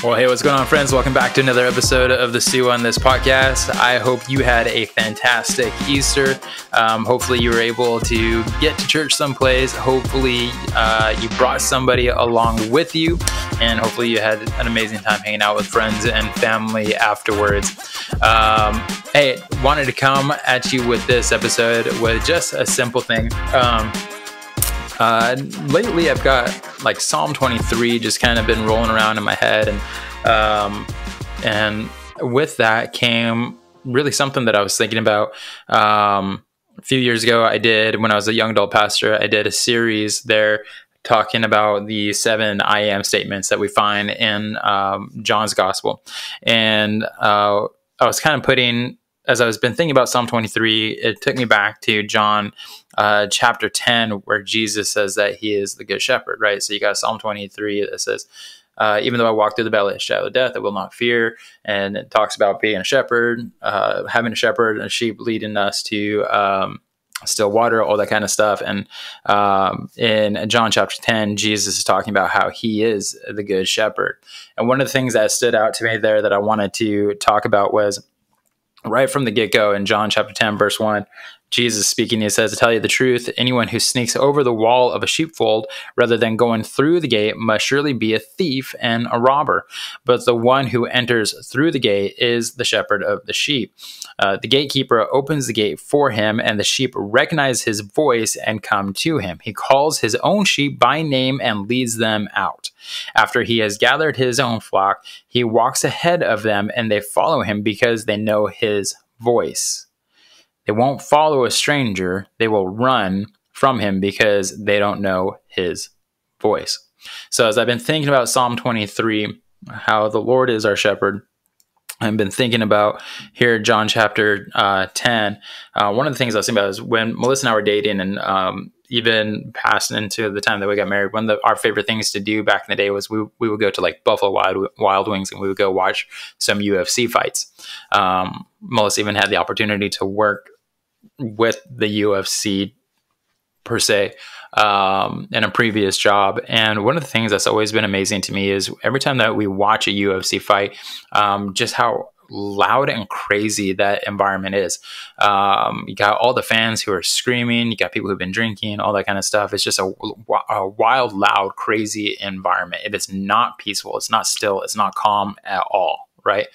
Well, hey, what's going on, friends? Welcome back to another episode of the Stu on This podcast. I hope you had a fantastic Easter. Hopefully you were able to get to church someplace. Hopefully you brought somebody along with you, and hopefully you had an amazing time hanging out with friends and family afterwards. Hey, wanted to come at you with this episode with just a simple thing. Lately I've got like Psalm 23 just kind of been rolling around in my head, and with that came really something that I was thinking about. A few years ago, when I was a young adult pastor, I did a series there talking about the 7 I am statements that we find in John's gospel. And I was kind of as I was been thinking about Psalm 23, it took me back to John chapter 10, where Jesus says that he is the good shepherd, right? So you got Psalm 23 that says, even though I walk through the valley of the shadow of death, I will not fear. And it talks about being a shepherd, having a shepherd and a sheep leading us to still water, all that kind of stuff. And in John chapter 10, Jesus is talking about how he is the good shepherd. And one of the things that stood out to me there that I wanted to talk about was right from the get-go in John chapter 10, verse 1, Jesus speaking, he says, "To tell you the truth, anyone who sneaks over the wall of a sheepfold rather than going through the gate must surely be a thief and a robber. But the one who enters through the gate is the shepherd of the sheep. The gatekeeper opens the gate for him, and the sheep recognize his voice and come to him. He calls his own sheep by name and leads them out. After he has gathered his own flock, he walks ahead of them, and they follow him because they know his voice. They won't follow a stranger. They will run from him because they don't know his voice." So as I've been thinking about Psalm 23, how the Lord is our shepherd, I've been thinking about here John chapter 10. One of the things I was thinking about is when Melissa and I were dating, and even passing into the time that we got married, one of our favorite things to do back in the day was we would go to like Buffalo Wild Wings, and we would go watch some UFC fights. Melissa even had the opportunity to work with the UFC per se in a previous job. And one of the things that's always been amazing to me is every time that we watch a UFC fight, just how loud and crazy that environment is. You got all the fans who are screaming, you got people who've been drinking, all that kind of stuff. It's just a wild, loud, crazy environment. It is not peaceful. It's not still. It's not calm at all, right?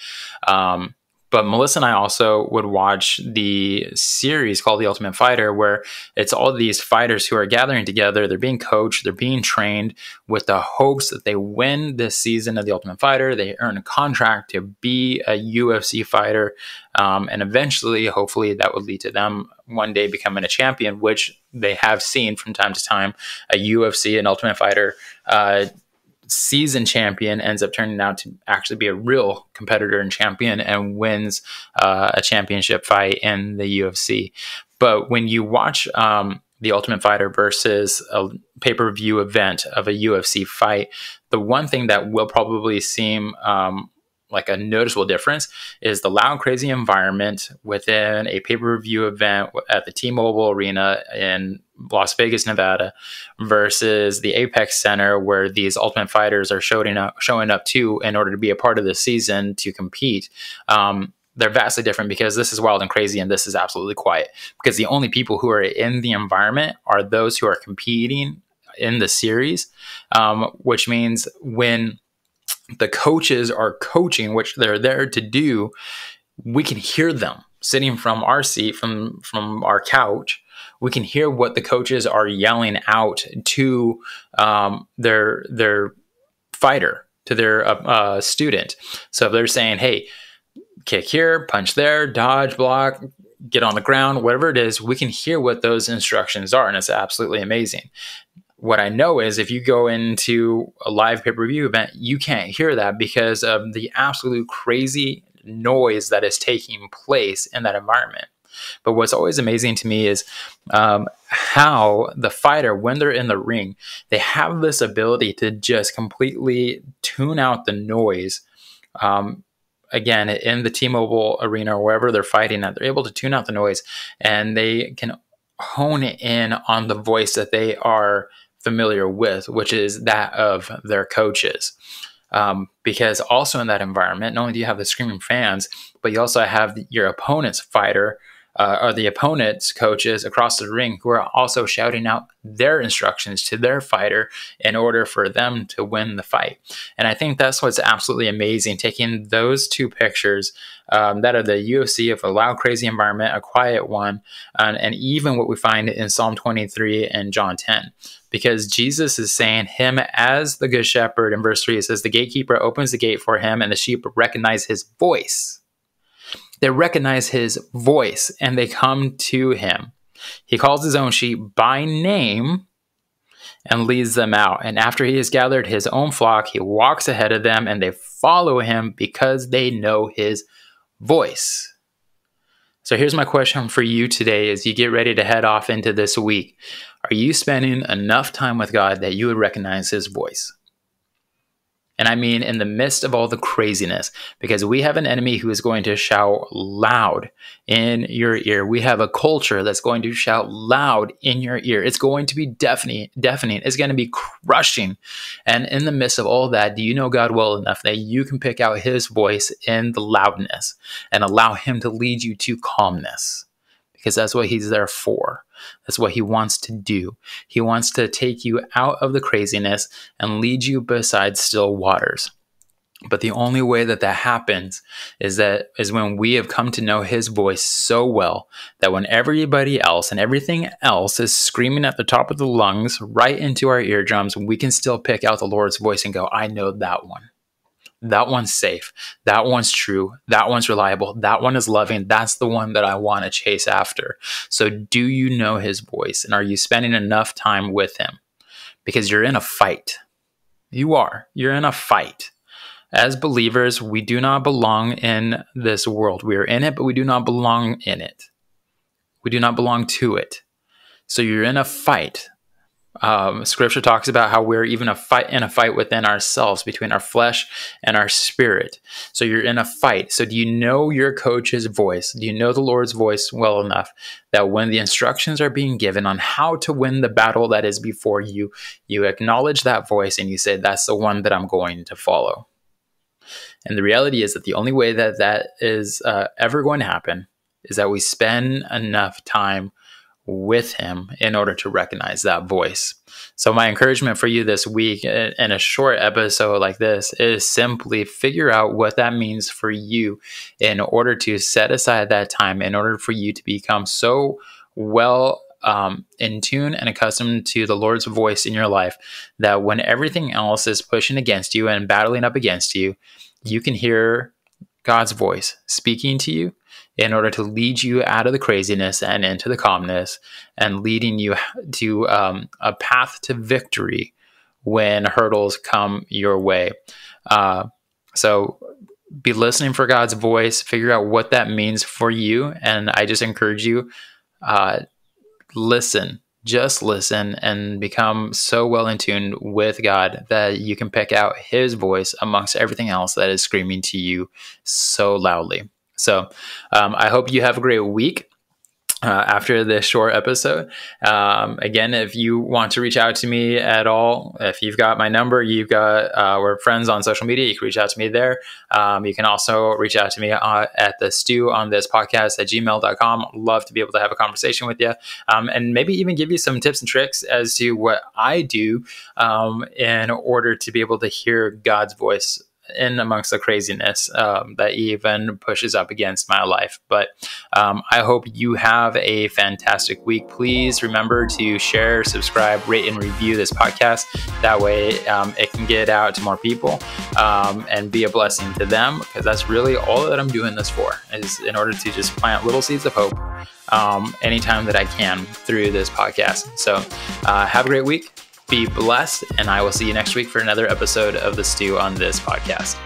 But Melissa and I also would watch the series called The Ultimate Fighter, where it's all these fighters who are gathering together. They're being coached. They're being trained with the hopes that they win this season of The Ultimate Fighter. They earn a contract to be a UFC fighter. And eventually, hopefully, that would lead to them one day becoming a champion, which they have seen from time to time. A UFC, an Ultimate Fighter season champion ends up turning out to actually be a real competitor and champion and wins a championship fight in the UFC. But when you watch the Ultimate Fighter versus a pay-per-view event of a UFC fight, the one thing that will probably seem like a noticeable difference is the loud, crazy environment within a pay-per-view event at the T-Mobile Arena in Las Vegas, Nevada, versus the Apex Center, where these Ultimate Fighters are showing up to in order to be a part of the season to compete. They're vastly different because this is wild and crazy and this is absolutely quiet, because the only people who are in the environment are those who are competing in the series, which means when the coaches are coaching, which they're there to do, we can hear them sitting from our seat, from our couch. We can hear what the coaches are yelling out to their fighter, to their student. So if they're saying, "Hey, kick here, punch there, dodge, block, get on the ground," whatever it is, we can hear what those instructions are, and it's absolutely amazing. What I know is if you go into a live pay-per-view event, you can't hear that because of the absolute crazy noise that is taking place in that environment. But what's always amazing to me is how the fighter, when they're in the ring, they have this ability to just completely tune out the noise. Again, in the T-Mobile Arena or wherever they're fighting at, they're able to tune out the noise, and they can hone in on the voice that they are familiar with, which is that of their coaches. Because also in that environment, not only do you have the screaming fans, but you also have your opponent's fighter or the opponent's coaches across the ring who are also shouting out their instructions to their fighter in order for them to win the fight. And I think that's what's absolutely amazing, taking those two pictures that are the UFC of a loud, crazy environment, a quiet one, and even what we find in Psalm 23 and John 10. Because Jesus is saying him as the good shepherd. In verse 3, it says, the gatekeeper opens the gate for him, and the sheep recognize his voice. They recognize his voice, and they come to him. He calls his own sheep by name and leads them out. And after he has gathered his own flock, he walks ahead of them, and they follow him because they know his voice. So here's my question for you today as you get ready to head off into this week. Are you spending enough time with God that you would recognize his voice? And I mean in the midst of all the craziness, because we have an enemy who is going to shout loud in your ear. We have a culture that's going to shout loud in your ear. It's going to be deafening. It's going to be crushing. And in the midst of all that, do you know God well enough that you can pick out his voice in the loudness and allow him to lead you to calmness? Because that's what he's there for. That's what he wants to do. He wants to take you out of the craziness and lead you beside still waters. But the only way that happens is when we have come to know his voice so well that when everybody else and everything else is screaming at the top of the lungs right into our eardrums, we can still pick out the Lord's voice and go, I know that one. That one's safe. That one's true. That one's reliable. That one is loving. That's the one that I want to chase after. So do you know his voice? And are you spending enough time with him? Because you're in a fight. You are. You're in a fight. As believers, we do not belong in this world. We are in it, but we do not belong in it. We do not belong to it. So you're in a fight. Scripture talks about how we're even in a fight within ourselves, between our flesh and our spirit. So you're in a fight. So do you know your coach's voice? Do you know the Lord's voice well enough that when the instructions are being given on how to win the battle that is before you, you acknowledge that voice and you say, that's the one that I'm going to follow? And the reality is that the only way that is ever going to happen is that we spend enough time with him in order to recognize that voice. So my encouragement for you this week in a short episode like this is simply figure out what that means for you in order to set aside that time, in order for you to become so well in tune and accustomed to the Lord's voice in your life that when everything else is pushing against you and battling up against you, you can hear God's voice speaking to you in order to lead you out of the craziness and into the calmness and leading you to a path to victory when hurdles come your way. So be listening for God's voice, figure out what that means for you. And I just encourage you, just listen and become so well in tune with God that you can pick out his voice amongst everything else that is screaming to you so loudly. So I hope you have a great week after this short episode. Again, if you want to reach out to me at all, if you've got my number, we're friends on social media, you can reach out to me there. You can also reach out to me at the stuonthispodcast at gmail.com. Love to be able to have a conversation with you and maybe even give you some tips and tricks as to what I do in order to be able to hear God's voice in amongst the craziness that even pushes up against my life. But I hope you have a fantastic week. Please remember to share, subscribe, rate, and review this podcast. That way it can get out to more people and be a blessing to them, because that's really all that I'm doing this for, is in order to just plant little seeds of hope anytime that I can through this podcast. So have a great week. Be blessed, and I will see you next week for another episode of the Stew on This podcast.